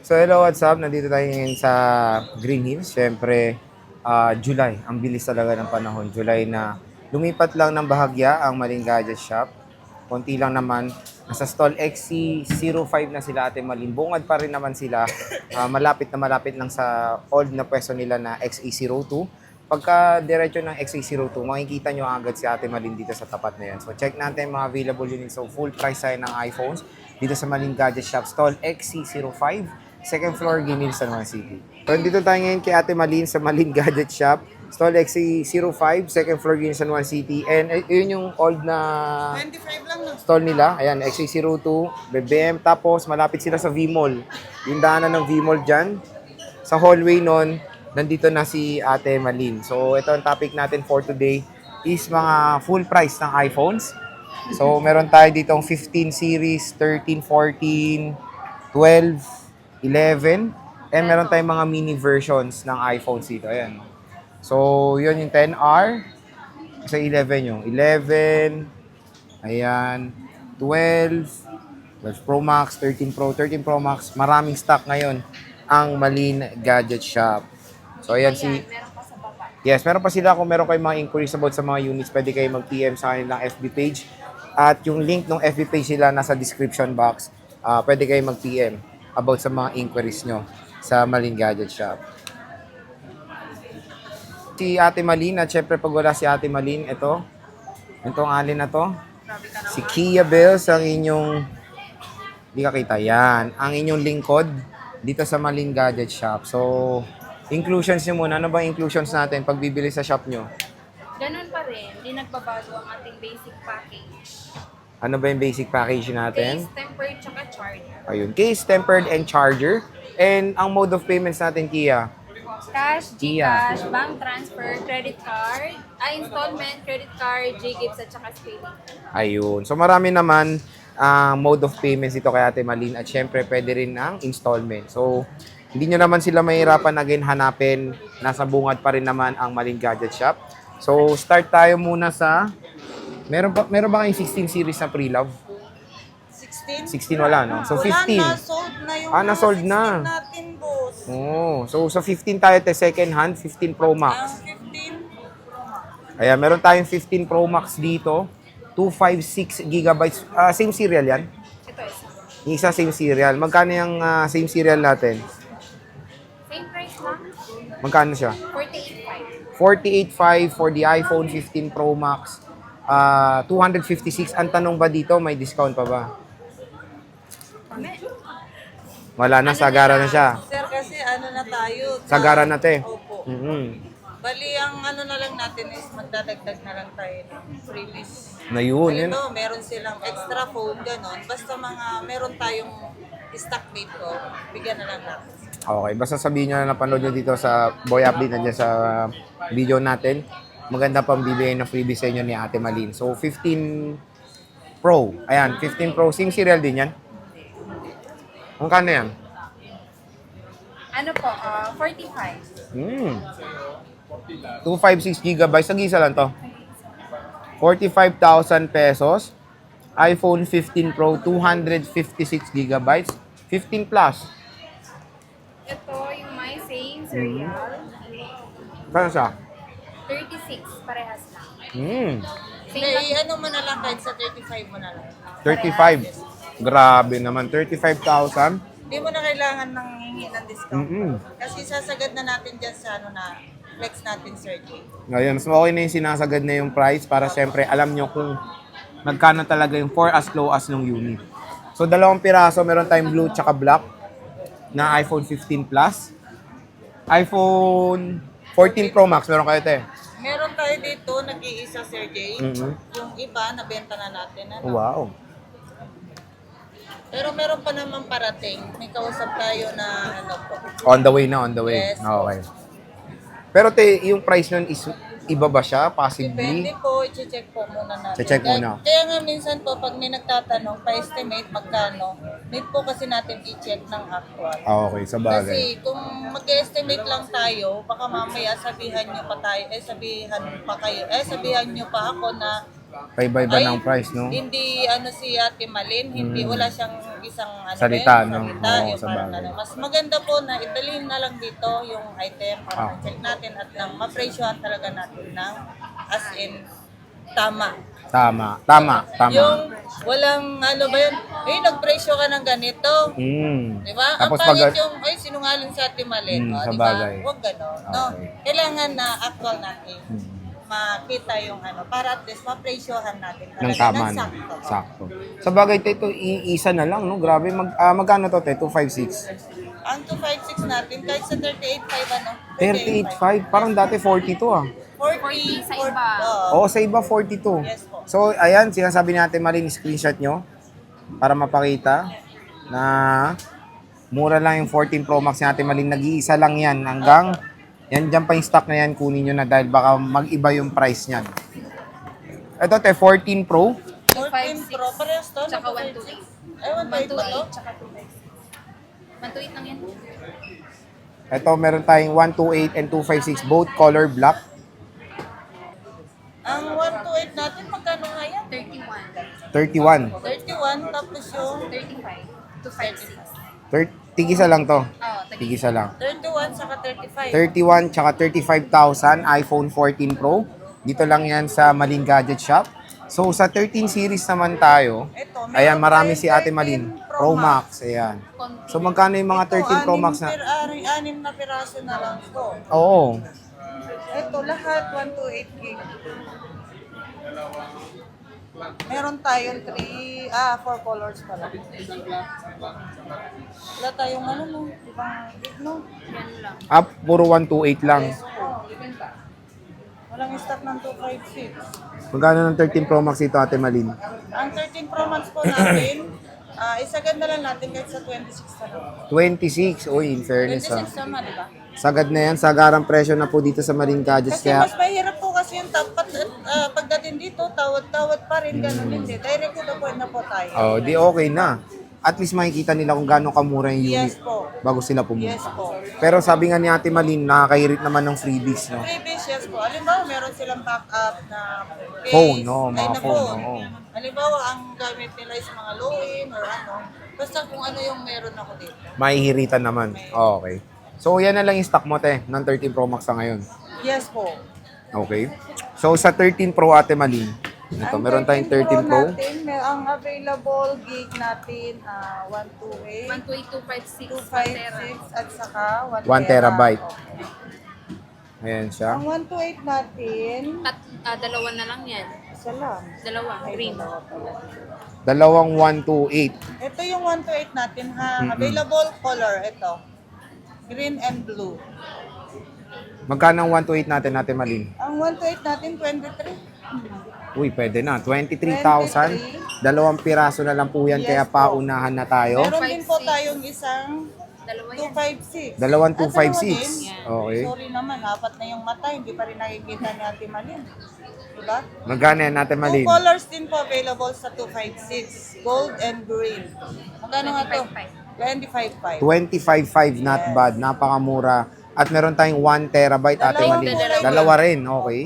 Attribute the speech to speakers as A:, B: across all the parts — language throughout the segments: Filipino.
A: So hello, what's up? Nandito tayo ngayon sa Green Hills. Siyempre, July. Ang bilis talaga ng panahon. July na lumipat lang ng bahagya ang Malin Gadget Shop. Konti lang naman. Nasa stall XC05 na sila Ate Malin. Bungad pa rin naman sila. Malapit na malapit lang sa old na pwesto nila na XE02. Pagka diretso ng XA02, makikita nyo agad si Ate Malin dito sa tapat na yan. So check natin mga available units. So full price tayo ng iPhones dito sa Malin Gadget Shop. Stall XC05, second floor, Ginil, San Juan City. So dito tayo ngayon kay Ate Malin sa Malin Gadget Shop. Stall XC05, second floor, Ginil, San Juan City. And yun yung old na
B: 25 lang no?
A: stall nila. Ayan, XA02, BBM. Tapos malapit sila sa V-Mall. Yung daanan ng V-Mall dyan. Sa hallway nun, nandito na si Ate Malin. So, ito ang topic natin for today is mga full price ng iPhones. So, meron tayo ditong 15 series, 13, 14, 12, 11, and meron tayong mga mini versions ng iPhones dito. Ayan. So, yun yung 10R. Sa 11 yung 11, ayan, 12, 12 Pro Max, 13 Pro, 13 Pro Max. Maraming stock ngayon ang Malin Gadget Shop. So, ayan si...
C: Meron pa sa baba.
A: Yes, meron pa sila. Kung meron kayong mga inquiries about sa mga units, pwede kayo mag-PM sa kanilang FB page. At yung link ng FB page nila nasa description box. Pwede kayo mag-PM about sa mga inquiries nyo sa Malin Gadget Shop. Si Ate Malin, at syempre pag wala si Ate Malin, itong alin na to. Si Kia Bells, ang inyong... Hindi ka kita. Yan. Ang inyong lingkod dito sa Malin Gadget Shop. So, inclusions nyo muna. Ano ba inclusions natin pag bibili sa shop nyo?
C: Ganun pa rin, hindi nagbabago ang ating basic package.
A: Ano ba yung basic package natin?
C: Case, tempered, tsaka charger.
A: Ayun, case, tempered, and charger. And ang mode of payments natin, Kia?
C: Cash,
A: Gia.
C: Gcash, bank transfer, credit card, installment, credit card, J-Gift, at tsaka spending.
A: Ayun. So marami naman mode of payments dito kay Ate Malin. At syempre, pwede rin ang installment. So, hindi nyo naman sila mahirapan again hanapin. Nasa bungad pa rin naman ang Malin Gadget Shop. So, start tayo muna sa... Meron ba kayong 16 series na pre-love?
B: 16?
A: 16 wala, no? So, 15.
B: Wala na, sold na yung
A: nasold
B: mga
A: na.
B: 16 natin, boss.
A: Oh, so sa 15 tayo te second hand, 15 Pro
B: Ang
A: Max.
B: 15,
A: Ayan, meron tayong 15 Pro Max dito. 256 gigabytes. Same serial yan?
C: Ito isa.
A: Yung isa same serial. Magkano yung same serial natin?
C: Same price lang,
A: Magkano siya?
C: 48.5.
A: 48.5 for the iPhone 15 Pro Max. 256. Ang tanong ba dito, may discount pa ba? Wala na, sagara na siya.
B: sir, kasi ano na tayo.
A: Sagara na te.
B: Opo.
A: Mhm.
B: Bali, ang ano na lang natin is magdadagdag na lang tayo ng freebies.
A: Na yun.
B: Ito, meron silang extra phone, ganon. Basta mga meron tayong stock dito, bigyan na lang natin.
A: Okay, basta sabihin nyo na napanood nyo dito sa Boy Update nandiyan sa video natin. Maganda pang bibigay ng freebie sa inyo ni Ate Malin. So, 15 Pro. Ayan, 15 Pro. Same serial din yan. Magkano yan?
C: Ano po, 45.
A: 256 gigabytes. Nag-isa lang to. 45,000 pesos. iPhone 15 Pro, 256 gigabytes. 15 plus.
C: Ito yung my same serial.
A: Kano siya?
C: 36, parehas lang.
A: Hmm.
B: Hindi, ano mo na lang kahit sa 35 mo na lang.
A: 35. Grabe naman. 35,000.
B: Hindi mo na kailangan ng hingi ng discount.
A: Mm-mm.
B: Kasi sasagad na natin dyan sa ano na flex natin, Sir Jay.
A: Ngayon, mas okay na yung sinasagad na yung price para syempre alam nyo kung magkano talaga yung for as low as ng unit. So, 2 piraso. Meron tayong blue tsaka black na iPhone 15 Plus. iPhone 14 Pro Max. Meron kayo, te?
B: Meron tayo dito, nag-iisa, Sir Jay.
A: Mhm.
B: Yung iba, nabenta na natin. Ano?
A: Wow.
B: Pero meron pa naman parating. May kausap tayo na ano po.
A: On the way na, on the way.
B: Yes.
A: Okay. Pero te, yung price nun is iba ba siya? Possibly?
B: Depende po, i-check po muna natin.
A: I-check muna.
B: Kaya nga minsan po, pag may nagtatanong, pa-estimate magkano, need po kasi natin i-check ng actual.
A: Okay, sa bagay.
B: Kasi kung mag-estimate lang tayo, baka mamaya sabihan nyo pa tayo, sabihan nyo pa ako na
A: Paiba-iba ng price, no?
B: hindi ano si Ate Malin, hindi wala siyang isang ano
A: Salita,
B: din,
A: no?
B: salita,
A: Oo,
B: yung
A: sa
B: parang
A: bagay.
B: ano. Mas maganda po na idalhin na lang dito yung item para
A: Ah.
B: ma-check natin at nang ma-presyohan talaga natin ng as in tama.
A: Tama.
B: Yung walang ano ba yun, nagpresyo ka ng ganito.
A: Mm.
B: Di ba?
A: Tapos
B: Ang pangit
A: pag-
B: yung, sinungaling sa Ate Malin.
A: Mm,
B: O,
A: sa
B: di ba?
A: bagay.
B: Huwag gano'n. No?
A: Okay.
B: Kailangan na actual natin.
A: Mm.
B: Makita yung ano, para at least ma-presyohan natin
A: Ng
B: talaga
A: tama,
B: ng
A: no?
B: sakto.
A: Sakto. Sa bagay, te, ito, iisa na lang, no? Grabe, magkano to, te? 256?
B: Ang 256 natin, kahit sa 38.5 ano?
A: 38.5? Parang dati 42, ah.
B: 40
C: sa iba.
A: Oo, sa iba 42.
B: Yes po.
A: So, ayan, sinasabi natin Marin, screenshot nyo para mapakita na mura lang yung 14 Pro Max natin Marin. Nag-iisa lang yan hanggang yan dyan pa yung stock na yan, kunin nyo na dahil baka mag-iba yung price niyan. Ito, te, 14 Pro.
B: 14 Pro, parehas to?
C: Tsaka
B: 128.
C: 128.
B: Ay, 128 ba to?
C: 128, tsaka 256. 128 lang yan.
A: Ito, meron tayong 128 and 256, both color black.
B: Ang 128 natin, magkano nga yan?
C: 31.
A: 31.
B: 31, tapos yung
C: 35. 256.
A: Tigisa lang to.
C: Oo,
A: Tigisa lang.
B: 31 saka 35.
A: 31 tsaka 35,000 iPhone 14 Pro. Dito lang yan sa Malin Gadget Shop. So sa 13 series naman tayo.
B: Ito, meron
A: Ayan, marami
B: tayong
A: si Ate
B: 13
A: Malin.
B: Pro
A: Pro Max. Ayan.
C: konti.
A: So magkano yung mga 13 Pro Max na?
B: Anim na piraso na lang to.
A: Oo.
B: Ito, lahat 128 gig. Meron tayong 4 colors pala. Wala tayong ano no, ibang gig no.
C: Yan lang.
A: Up, puro 128 lang.
B: Yes po. Walang stock ng 256.
A: Magkano ng 13 Pro Max ito, Ate Malin?
B: Ang 13 Pro Max po natin, isagad na lang natin kahit sa 26 na lang.
A: 26. Uy, in fairness
B: 26
A: ha.
B: naman, di ba?
A: Sagad na yan. Sagarang presyo na po dito sa Malin Gadgets.
B: Kasi
A: Kaya
B: mas mahirap po kasi yung tapat pagdating dito, tawad-tawad pa rin, ganun hindi. Direct to the point na po tayo.
A: oh, di okay na. At least makikita nila kung gaano kamura yung unit
B: Yes po.
A: bago sila
B: Yes
A: pumunta.
B: po.
A: Pero sabi nga ni Ate Malin, nakakahirit naman ng freebies, no?
B: Previous, yes po. Halimbawa, meron silang backup na case.
A: Phone, no?
B: Ay,
A: Mga
B: na
A: phone, oo.
B: Halimbawa, ang gamit nila is mga low-in or ano. Basta kung ano yung meron ako dito.
A: Mahihiritan naman. Okay. So, yan na lang yung stock mo, te, ng 13 Pro Max sa ngayon.
B: Yes po.
A: Okay. So, sa 13 Pro, Ate Malin, ito, meron tayong 13 Pro.
B: Natin, ang available gig natin, 128,
C: 128, 256,
B: 256, at saka 1
A: 1 terabyte. Ayan siya.
B: Ang 128 natin,
C: Dalawa na lang yan.
B: isa lang.
C: Dalawa, green.
A: Dalawang 128.
B: Ito yung 128 natin ha. Available color, ito. Green and blue.
A: Magkano ang 128 natin, Ate Malin?
B: Ang 128 natin, 23.
A: Uy, pwede na. 23,000. Dalawang piraso na lang po yan,
B: Yes
A: kaya
B: po.
A: paunahan na tayo.
B: Meron din po tayong isang
C: Dalawa yan.
B: 256.
A: Dalawang
B: Ah, dalawa
A: 256.
B: din?
A: Okay.
B: Sorry naman, apat na yung mata. Hindi pa rin nakikita ni Ate Malin. Diba?
A: Magkano yan, Ate Malin?
B: Two colors din po available sa 256. Gold and green. Magkano nga to? 25.5.
A: 25.5, not
B: Yes.
A: bad. Napakamura. At meron tayong 1 terabyte, Ate
B: Dalawang
A: Malin.
B: kulay.
A: Dalawa rin, okay.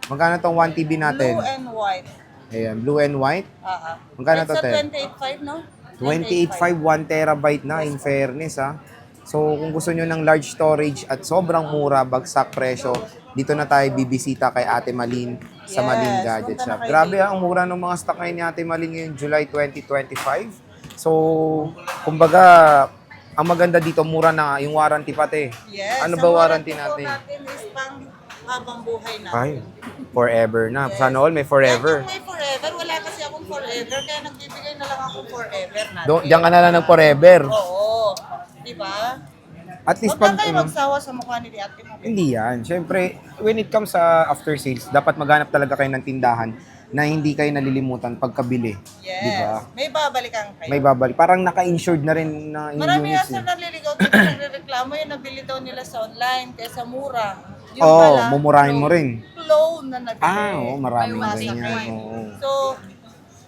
A: Magkano tong 1 TB natin?
B: Blue and white.
A: Ayan, blue and white. Magkano
B: It's
A: to,
B: sa
A: te?
B: 28.5, no?
A: 28.5, 1 terabyte na, in fairness, ha. So, kung gusto nyo ng large storage at sobrang mura, bagsak presyo, dito na tayo bibisita kay Ate Malin sa
B: Yes,
A: Malin Gadget
B: punta na
A: Shop.
B: kayo
A: Grabe,
B: dito.
A: ang mura ng mga stock ngayon ni Ate Malin ngayong July 2025. So, kumbaga, ang maganda dito, mura na yung warranty pati.
B: Yes.
A: Ano
B: ang
A: ba warranty
B: po
A: natin?
B: natin is pang habang buhay na.
A: Ay, forever na. Sana all may forever.
B: Kahit yung may forever, wala kasi akong forever, kaya nagbibigay na lang ako forever natin.
A: Diyan ka na lang ng forever.
B: Oo. Diba?
A: At least
B: Huwag
A: pag...
B: na kayo magsawa sa mukha ni Ate Malin.
A: Hindi yan. Siyempre, when it comes sa after sales, dapat maghanap talaga kayo ng tindahan na hindi kayo nalilimutan pagkabili.
B: Yes.
A: Diba?
B: May babalikan kayo.
A: May babalik. Parang naka-insured na rin na yung
B: Marami
A: units.
B: nga sa naliligaw dito nagreklamo yung nabili daw nila sa online kaysa mura. Yung
A: Oo,
B: pala,
A: mumurahin mo
B: clone.
A: rin.
B: Clone na nabili.
A: Oo, maraming
C: May
A: ganyan.
B: masakit.
A: Oo.
B: So,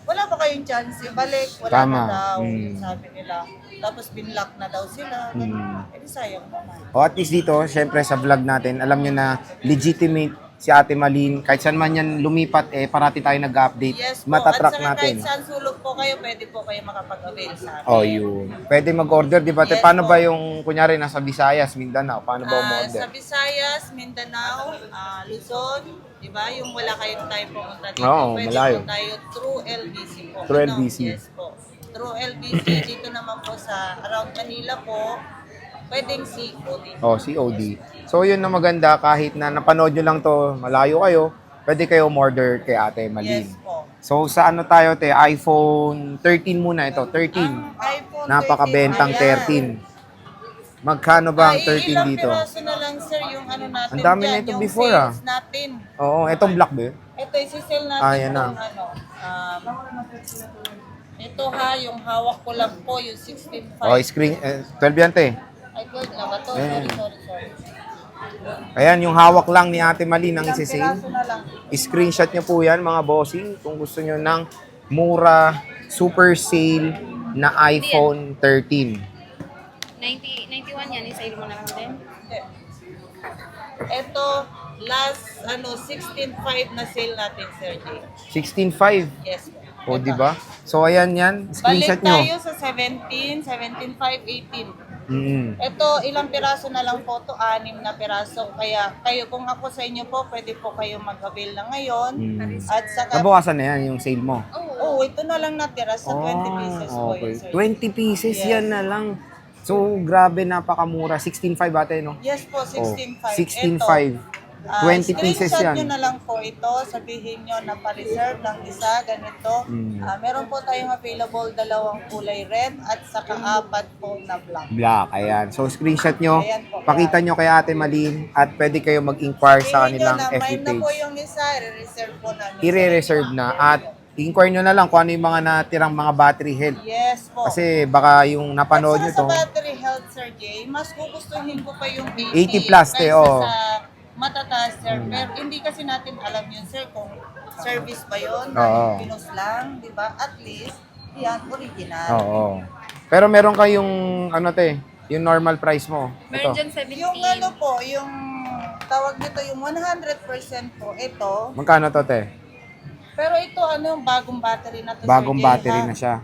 B: wala pa kayong chance ibalik. Wala
A: Tama.
B: na daw,
A: Mm.
B: sabi nila. Tapos binlock na daw sila.
A: Mm.
B: Eh di sayang naman.
A: O at least dito, syempre sa vlog natin, alam nyo na legitimate si Ate Malin. Kahit saan man yan lumipat, parati tayo nag-update.
B: Yes po.
A: Matatrack
B: At saka
A: natin.
B: kahit saan sulok po kayo, pwede po kayo makapag-avail sa amin.
A: Oh, yun. Pwede mag-order, di ba?
B: Yes
A: Paano
B: po.
A: ba yung, kunyari, nasa Visayas, Mindanao? Paano ba
B: Sa
A: umorder?
B: Visayas, Mindanao, Luzon, di ba? Yung wala kayong tayo pumunta dito.
A: Oo,
B: pwede
A: malayo.
B: po tayo through LBC po.
A: Through LBC.
B: Yes po. Through LBC, dito naman po sa around Manila po, pwedeng COD.
A: Oh, COD. So, yun na maganda. Kahit na napanood nyo lang to, malayo kayo, pwede kayo umorder kay Ate Malin.
B: Yes po.
A: So, sa ano tayo, te? iPhone 13 muna ito. 13.
B: Ang iPhone
A: Napakabentang
B: 13.
A: 13. Magkano ba ang 13
B: ilang
A: dito?
B: piraso na lang, sir, yung ano natin
A: Ang dami
B: dyan,
A: na ito
B: yung
A: before,
B: sales natin.
A: Oo, itong black ba yun?
B: Ito, isi-sell natin
A: Yan na.
B: kung ano. Ito ha, yung hawak ko lang po, yung 16.5.
A: Oh, screen, 12 yan, te.
B: Ay, good na ba to?
A: Ayan.
B: Sorry.
A: Ayan, yung hawak lang ni Ate Malin ang
B: Ilang
A: isi-sale.
B: piraso na lang.
A: Screenshot nyo po yan, mga bossing, kung gusto nyo ng mura, super sale na iPhone 13.
C: 91 yan, isa mo na lang din.
B: Ito, last, 16.5 na sale natin, Sir Jay.
A: 16.5.
B: Yes.
A: O, di ba? So, ayan yan. Screenshot
B: Balik
A: nyo.
B: tayo sa 17, 17.5, 18. Ito, ilang piraso na lang po to, 6 na piraso. Kaya kayo, kung ako sa inyo po, pwede po kayo mag-avail na ngayon. At saka,
A: Nabukasan na yan yung sale mo.
B: oh, ito na lang natira sa 20 pieces po
A: okay.
B: yun, Sir.
A: 20 pieces
B: Yes.
A: yan na lang. So, grabe, napakamura. 16.5 ate, no?
B: Yes po, 16.5.
A: 16.5. 20 pieces
B: Screenshot
A: yan.
B: nyo na lang po ito. Sabihin nyo na pa-reserve ng isa, ganito. Meron po tayong available 2 kulay red at saka 4 po na black.
A: Black, ayan. So, screenshot nyo.
B: Ayan po.
A: Pakita nyo kay Ate Malin at pwede kayo mag-inquire sa
B: Sabihin nyo
A: kanilang
B: na
A: FB
B: may na po
A: page.
B: yung isa, i-reserve po namin.
A: I-reserve na at i-inquire nyo na lang kung ano yung mga natirang mga battery health.
B: Yes po.
A: Kasi baka yung napanood nyo
B: At saka
A: to,
B: sa battery health, Sir Jay, mas gugustuhin ko pa yung 80,
A: 80 plus,
B: kaysa
A: oh.
B: sa matataas, sir. Pero hindi kasi natin alam yun, sir, kung service ba yun,
A: Oo.
B: pinus lang, di ba? At least, yan, original.
A: oo. Pero meron kayong, ano te, yung normal price mo.
C: Meron
A: Ito.
C: dyan 17.
B: Yung ano po, yung tawag nito, yung 100% po, ito.
A: Magkano to te?
B: Pero ito, ano, bagong battery na to,
A: Bagong
B: Sir Jay,
A: battery
B: ha?
A: na siya.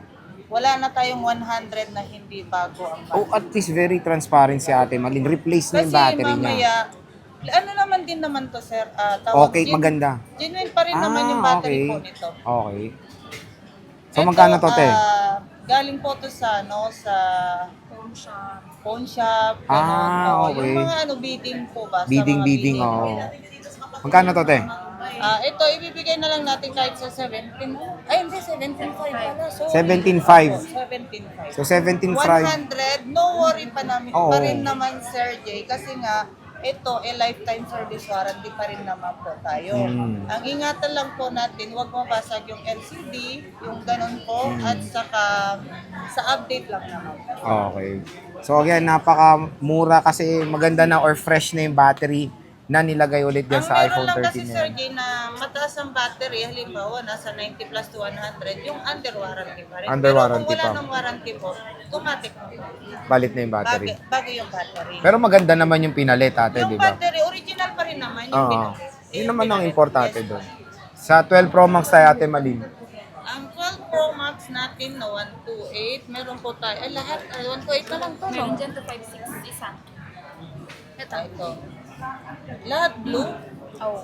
B: Wala na tayong 100 na hindi bago ang battery.
A: Oh, at least very transparent si Ate Malin. Replace na yung
B: Kasi
A: battery niya.
B: mamaya, ano naman din naman to, sir, tawag,
A: Okay, maganda.
B: Genuine pa rin naman yung battery po nito.
A: Okay. So, magkano to, te?
B: Galing po to sa, sa phone shop, ganun.
A: Ah, okay.
B: Yung mga bidding po ba? sa
A: Bidding,
B: mga
A: bidding,
B: bidding.
A: oo. Magkano to, te?
B: Ito, ibibigay na lang natin kahit sa 17. Ay, hindi, 17.5 pala. So,
A: 17.5.
B: 17.5.
A: So, 17.5.
B: 100, no worry pa namin
A: Oo.
B: pa rin naman, Sir Jay, kasi nga ito, lifetime service warranty pa rin naman po tayo. Ang ingatan lang po natin, huwag mabasag yung LCD, yung ganun po, at saka sa update lang naman.
A: Okay. So, again, napakamura kasi maganda na or fresh na yung battery na nilagay ulit dyan
B: Ang
A: sa
B: meron
A: iPhone
B: lang
A: 13
B: kasi,
A: na
B: Sir
A: yan.
B: Jay, na mataas ang battery, halimbawa, nasa 90 plus to 100, yung under warranty pa rin.
A: Under
B: Pero
A: warranty
B: kung wala
A: pa.
B: ng warranty po, automatic po.
A: Balit na yung battery.
B: Bago yung battery.
A: Pero maganda naman yung pinalit, ate,
B: Yung
A: di ba?
B: battery, original pa rin naman. Yung
A: Oo.
B: pinalit.
A: Yun naman ang
B: pinalit.
A: importante
B: Yes.
A: doon. Sa 12 Pro Max tayo, Ate Malin.
B: Ang 12 Pro Max natin na 128, meron po tayo. Ay, lahat. 128 na lang to, no?
C: Meron dyan to 5.6, isa.
B: Ito. Lahat blue.
C: Oh.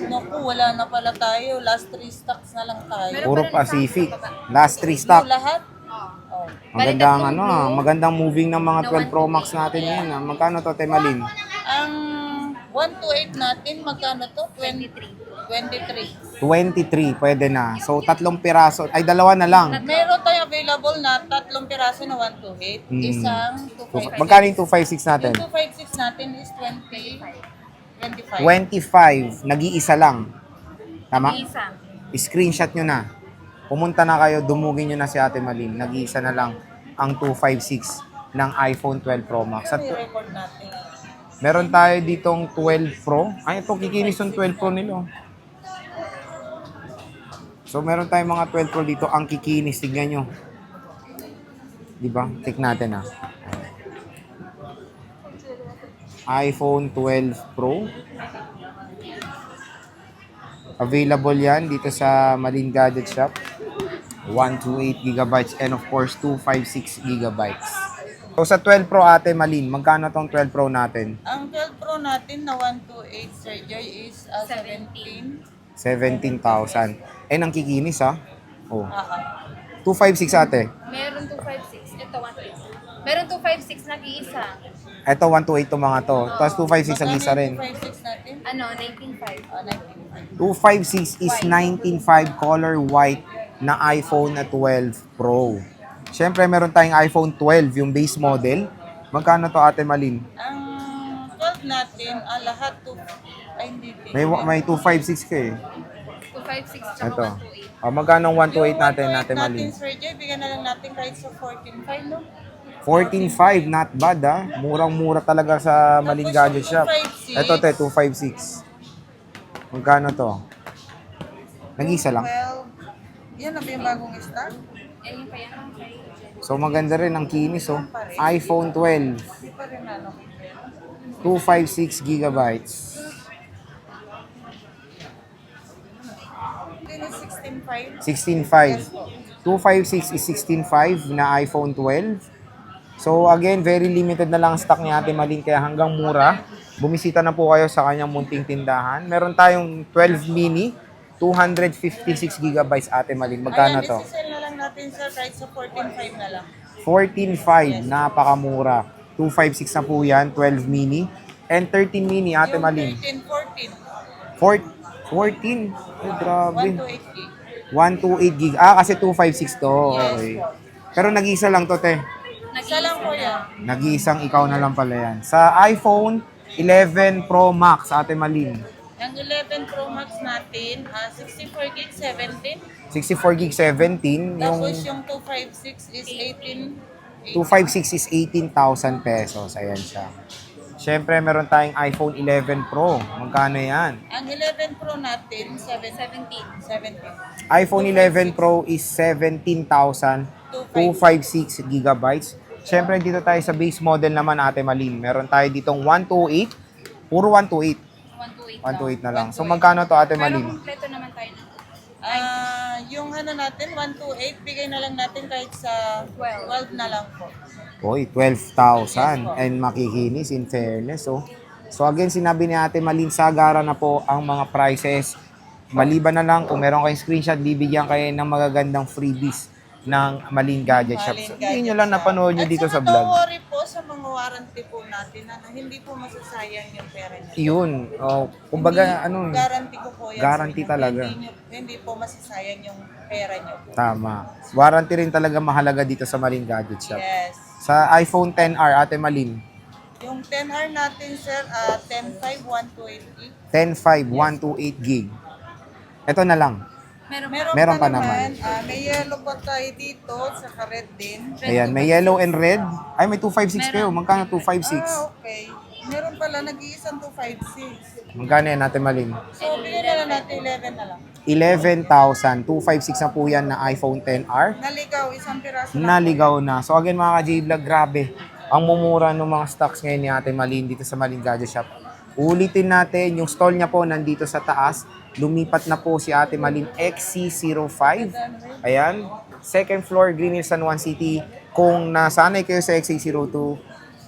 B: Naku, wala na pala tayo. Last 3 stocks na lang tayo.
C: Meron
A: Puro
C: pa rin isa.
A: Pacific. Last 3 stock.
B: Blue lahat?
C: Oh.
B: Oh.
A: Magandang
C: Bali,
A: ano,
C: tatlong blue.
A: magandang moving ng mga
C: Na
A: 12 Pro Max natin ngayon. Magkano to, Ate Malin?
B: Ang 128 natin, magkano to?
C: 23.
B: 23.
A: 23, pwede na. So, 3 piraso. Ay, 2 na lang.
B: Meron tayo available na 3 piraso na 128. Isang 256.
A: Magkano yung 256 natin?
B: Yung 256 natin is 25.
A: 25. Nag-iisa lang. Tama?
C: Isa.
A: Screenshot nyo na. Pumunta na kayo, dumugin nyo na si Ate Malin. Nag-iisa na lang ang 256 ng iPhone 12 Pro Max. At
B: I-record natin.
A: meron tayo ditong 12 Pro. Ay, ito, kikinis yung 12 Pro nila. So, meron tayong mga 12 Pro dito. Ang kikinis, tignan nyo. Diba? Check natin iPhone 12 Pro. Available yan dito sa Malin Gadget Shop. 128 gigabytes and of course 256 gigabytes. So sa 12 Pro ate Malin, magkano tong 12 Pro natin?
B: Ang 12 Pro natin na 128, Sir Joy, is 17.
A: 17,000. Eh, ang kikinis ha. Oh. 256
B: Ah,
A: ate.
C: Meron 256. Ito, 128. Meron 256 nag-iisa.
A: Ito 128 to mga to. Tapos 256 ang isa rin.
B: 256 natin?
C: Ano, 19.5.
B: 19.
A: 256 is 19.5 color white na iPhone na 12 Pro. Siyempre, meron tayong iPhone 12, yung base model. Magkano to ate Malin?
B: Ang 12 natin, lahat to, ay hindi.
A: May 256 ka eh.
C: 256 tsaka
A: Ito.
C: 128.
A: Magkano ang 128 natin,
B: Yung
A: ate
B: 128
A: Malin?
B: natin, Sir Joy, bigyan na lang natin kahit sa 14.5, no?
A: 14.5, not bad ah. Murang-mura talaga sa Malin Gadget Shop.
B: 256.
A: Ito te, 256. Magkano to? Nag-isa lang.
B: Well, yan na ba yung bagong stock?
C: Eh, yung pa yan. Okay.
A: So maganda rin ang kinis oh. iPhone 12,
B: Hindi pa rin ano.
A: 256 gigabytes.
B: Din is 16.5.
A: 16.5. 256 is 16.5 na iPhone 12. So again, very limited na lang ang stock ni Ate Malin kaya hanggang mura. Bumisita na po kayo sa kanyang munting tindahan. Meron tayong 12 mini, 256 gigabytes Ate Malin. Magkano to?
B: Ayan, isi-sell na lang natin, sir, kahit sa 14.5 na lang.
A: 14.5, napakamura. 256 na po yan, 12 mini. And 13 mini Ate
B: Yung
A: Malin.
B: 13,
A: 14? Ay, grabe.
B: 128 gig.
A: 128 gig. Ah, kasi 256 to.
B: Yes
A: Okay.
B: po.
A: Pero nag-iisa lang to, te.
B: Isa lang po yan.
A: Nag-iisang ikaw na lang pala yan. Sa iPhone 11 Pro Max, Ate Malin.
B: Ang 11 Pro Max natin, 64 gig, 17.
A: 64 gig 17. Yung
B: Tapos yung 256 is 18.
A: 256 is 18,000 pesos. Ayan siya. Siyempre, meron tayong iPhone 11 Pro. Magkano yan?
B: Ang 11 Pro natin,
C: 17.
B: 17.
A: iPhone 11 Pro is 17,256 gigabytes. Siyempre, dito tayo sa base model naman, Ate Malin. Meron tayo ditong 128. Puro 128.
C: 128.
A: 128 na lang. So, magkano to, Ate
C: Pero
A: Malin?
C: kompleto naman tayo na.
B: Yung ano natin, 128, bigay na lang natin kahit sa 12 na lang po.
A: Hoy, 12,000. And makikinis, in fairness. Oh. So again, sinabi ni Ate Malin, sagara na po ang mga prices. Maliban na lang, kung meron kayong screenshot, bibigyan kayo ng magagandang freebies ng Malin Gadget Shop. So, hindi nyo lang napanood nyo dito sa
B: At saka
A: vlog.
B: don't worry po sa mga warranty po natin na hindi po masasayang yung pera niyo.
A: Yun. Oh, kumbaga, ano,
B: Guarantee ko po yan.
A: Guarantee
B: sa inyo.
A: talaga.
B: Hindi po masasayang yung pera niyo.
A: tama. Warranty rin talaga mahalaga dito sa Malin Gadget Shop.
B: Yes.
A: Sa iPhone 10R, Ate Malin,
B: Yung 10R natin, sir, 10.5, 128 gig.
A: 10.5, 128 gig. Ito na lang. Meron pa naman.
B: May yellow pa tayo dito, saka red din.
A: Ayan, may yellow and red. Ay, may 256 kayo. Magkano 256?
B: Okay. Meron pala, nag-iisang 256.
A: Magkano yan, Ate Malin?
B: So, bigyan na lang natin 11 na lang.
A: 11,000. 256 na po yan na iPhone 10R.
B: Naligaw, isang piraso lang.
A: Naligaw na. So again mga ka-J-Vlog, grabe. Ang mumura ng mga stocks ngayon ni Ate Malin dito sa Malin Gadget Shop. Ulitin natin, yung stall niya po nandito sa taas. Lumipat na po si Ate Malin XC05. Ayan. Second floor, Green Hills, San Juan City. Kung nasanay kayo sa XC02,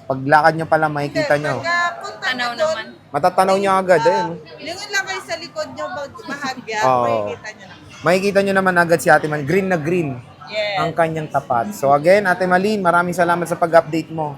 A: paglakad nyo pala makikita nyo.
B: Pagpunta
C: Tanaw
B: nyo doon,
C: naman.
A: Matatanaw nyo agad. Ayun.
B: lingon lang kayo sa likod nyo, bahagya,
A: Oo.
B: makikita nyo na.
A: Makikita nyo naman agad si Ate Malin. Green na green
B: Yes.
A: ang kanyang tapat. So again, Ate Malin, maraming salamat sa pag-update mo.